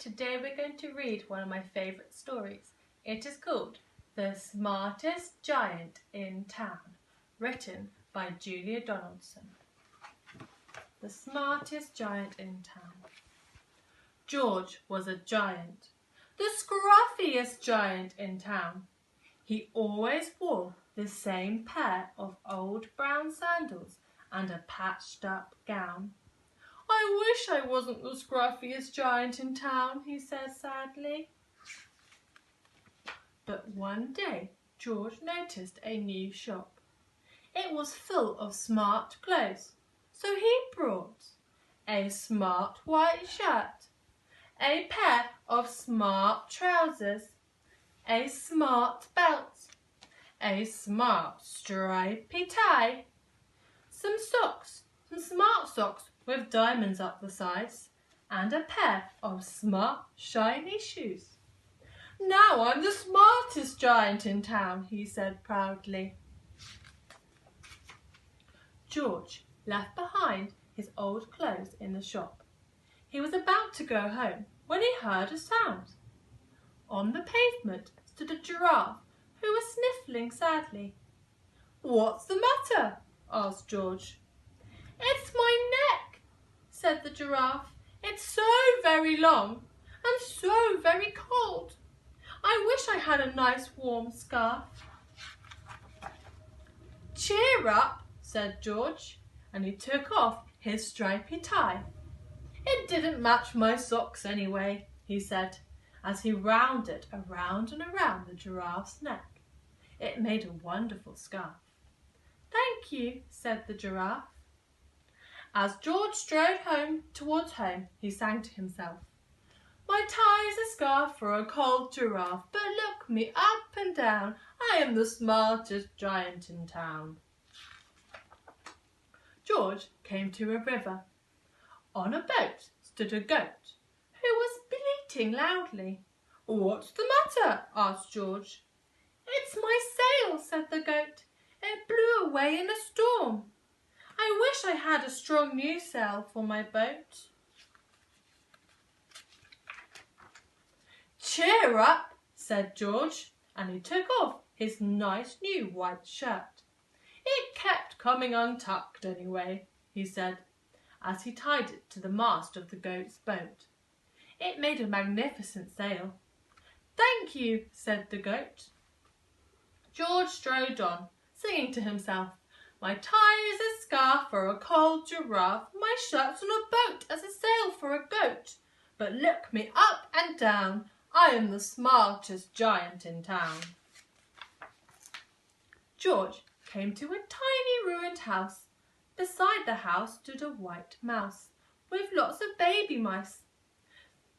Today we're going to read one of my favourite stories. It is called The Smartest Giant in Town, written by Julia Donaldson. The Smartest Giant in Town. George was a giant, the scruffiest giant in town. He always wore the same pair of old brown sandals and a patched up gown. "I wish I wasn't the scruffiest giant in town," he said sadly. But one day George noticed a new shop. It was full of smart clothes, so he brought a smart white shirt, a pair of smart trousers, a smart belt, a smart stripy tie, some smart socks with diamonds up the sides, and a pair of smart shiny shoes. "Now I'm the smartest giant in town," he said proudly. George left behind his old clothes in the shop. He was about to go home when he heard a sound. On the pavement stood a giraffe who was sniffling sadly. "What's the matter?" asked George. "It's my neck," said the giraffe. "It's so very long and so very cold. I wish I had a nice warm scarf." "Cheer up," said George, and he took off his stripy tie. "It didn't match my socks anyway," he said, as he wound it around and around the giraffe's neck. It made a wonderful scarf. "Thank you," said the giraffe. As George strode towards home, he sang to himself, "My tie's a scarf for a cold giraffe, but look me up and down, I am the smartest giant in town." George came to a river. On a boat stood a goat who was bleating loudly. "What's the matter?" asked George. "It's my sail," said the goat. "It blew away in a storm. I wish I had a strong new sail for my boat." "Cheer up," said George, and he took off his nice new white shirt. "It kept coming untucked anyway," he said, as he tied it to the mast of the goat's boat. It made a magnificent sail. "Thank you," said the goat. George strode on, singing to himself, "My tie is a scarf for a cold giraffe, my shirt's on a boat as a sail for a goat, but look me up and down, I am the smartest giant in town." George came to a tiny ruined house. Beside the house stood a white mouse with lots of baby mice.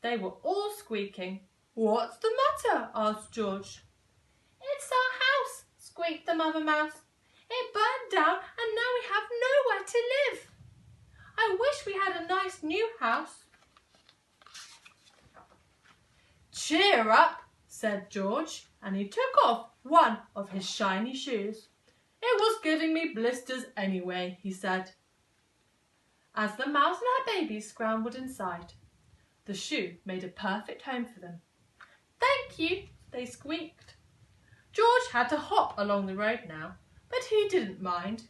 They were all squeaking. "What's the matter?" asked George. "It's our house," squeaked the mother mouse. "It burned down and now we have nowhere to live. I wish we had a nice new house." "Cheer up," said George, and he took off one of his shiny shoes. "It was giving me blisters anyway," he said, as the mouse and her babies scrambled inside. The shoe made a perfect home for them. "Thank you," they squeaked. George had to hop along the road now, but he didn't mind.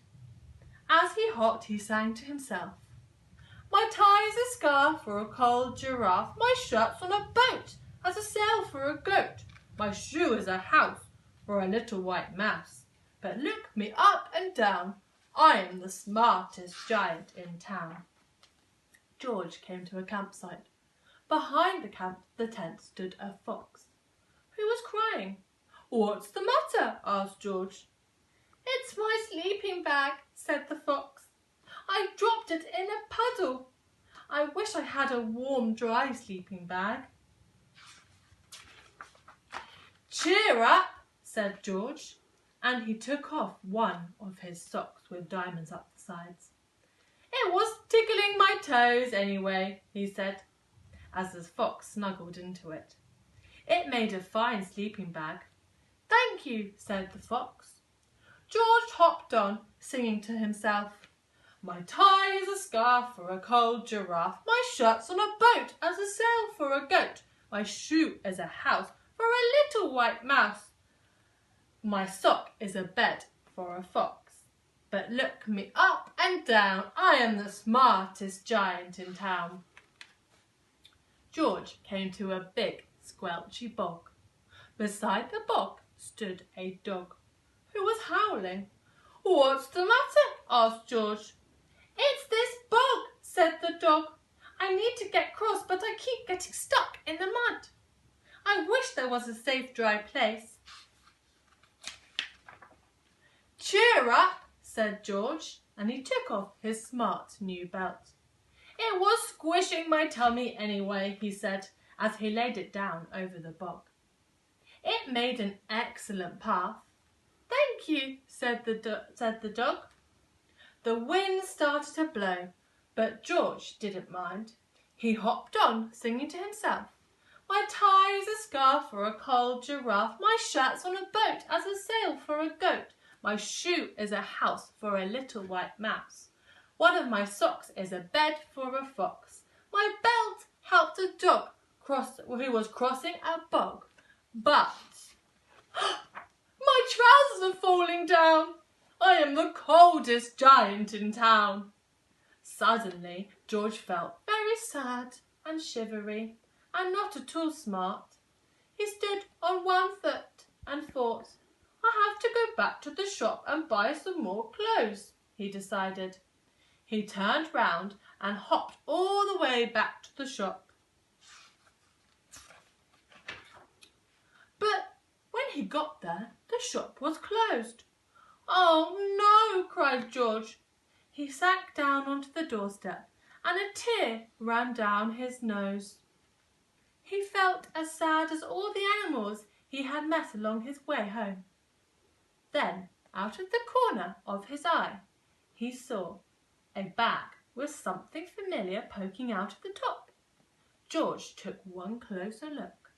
As he hopped, he sang to himself, "My tie's a scarf for a cold giraffe, my shirt's on a boat as a sail for a goat, my shoe is a house for a little white mouse, but look me up and down, I am the smartest giant in town." George came to a campsite. Behind the tent stood a fox who was crying. "What's the matter?" asked George. "It's my sleeping bag," said the fox. "I dropped it in a puddle. I wish I had a warm, dry sleeping bag." "Cheer up," said George, and he took off one of his socks with diamonds up the sides. "It was tickling my toes anyway," he said, as the fox snuggled into it. It made a fine sleeping bag. "Thank you," said the fox. George hopped on, singing to himself, My tie is a scarf for a cold giraffe. My shirt's on a boat as a sail for a goat. My shoe is a house for a little white mouse. My sock is a bed for a fox. But look me up and down, I am the smartest giant in town. George came to a big squelchy bog. Beside the bog stood a dog who was howling. "What's the matter?" asked George. "It's this bog," said the dog. "I need to get across, but I keep getting stuck in the mud. I wish there was a safe, dry place." "Cheer up," said George, and he took off his smart new belt. "It was squishing my tummy anyway," he said, as he laid it down over the bog. "It made an excellent path." "Thank you," said the dog. The wind started to blow, but George didn't mind. He hopped on, singing to himself. "My tie's a scarf for a cold giraffe. My shirt's on a boat as a sail for a goat. My shoe is a house for a little white mouse. One of my socks is a bed for a fox. My belt helped a dog who was crossing a bog. But my trousers are falling down. I am the coldest giant in town." Suddenly, George felt very sad and shivery and not at all smart. He stood on one foot and thought, "I have to go back to the shop and buy some more clothes," he decided. He turned round and hopped all the way back to the shop. But when he got there, the shop was closed. "Oh no!" cried George. He sank down onto the doorstep and a tear ran down his nose. He felt as sad as all the animals he had met along his way home. Then, out of the corner of his eye, he saw a bag with something familiar poking out of the top. George took one closer look.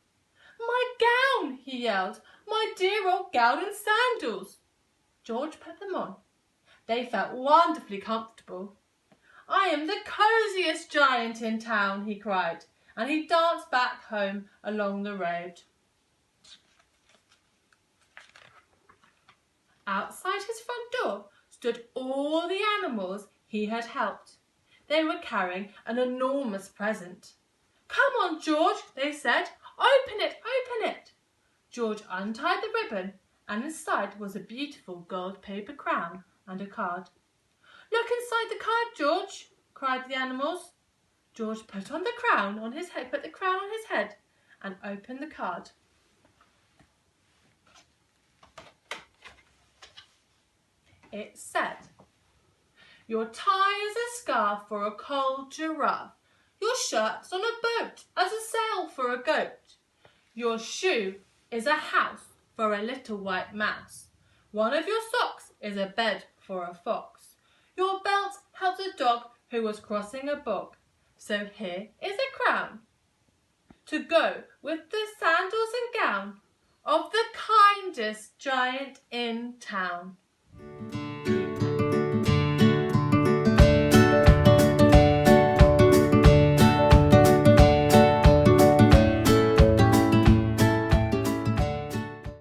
"My gown!" he yelled. "My dear old gown and sandals!" George put them on. They felt wonderfully comfortable. "I am the coziest giant in town," he cried, and he danced back home along the road. Outside his front door stood all the animals he had helped. They were carrying an enormous present. "Come on, George," they said. "Open it, open it." George untied the ribbon, and inside was a beautiful gold paper crown and a card. "Look inside the card, George," cried the animals. George put the crown on his head and opened the card. It said, "Your tie is a scarf for a cold giraffe. Your shirt's on a boat as a sail for a goat. Your shoe is a house for a little white mouse. One of your socks is a bed for a fox. Your belt helped a dog who was crossing a bog. So here is a crown to go with the sandals and gown of the kindest giant in town."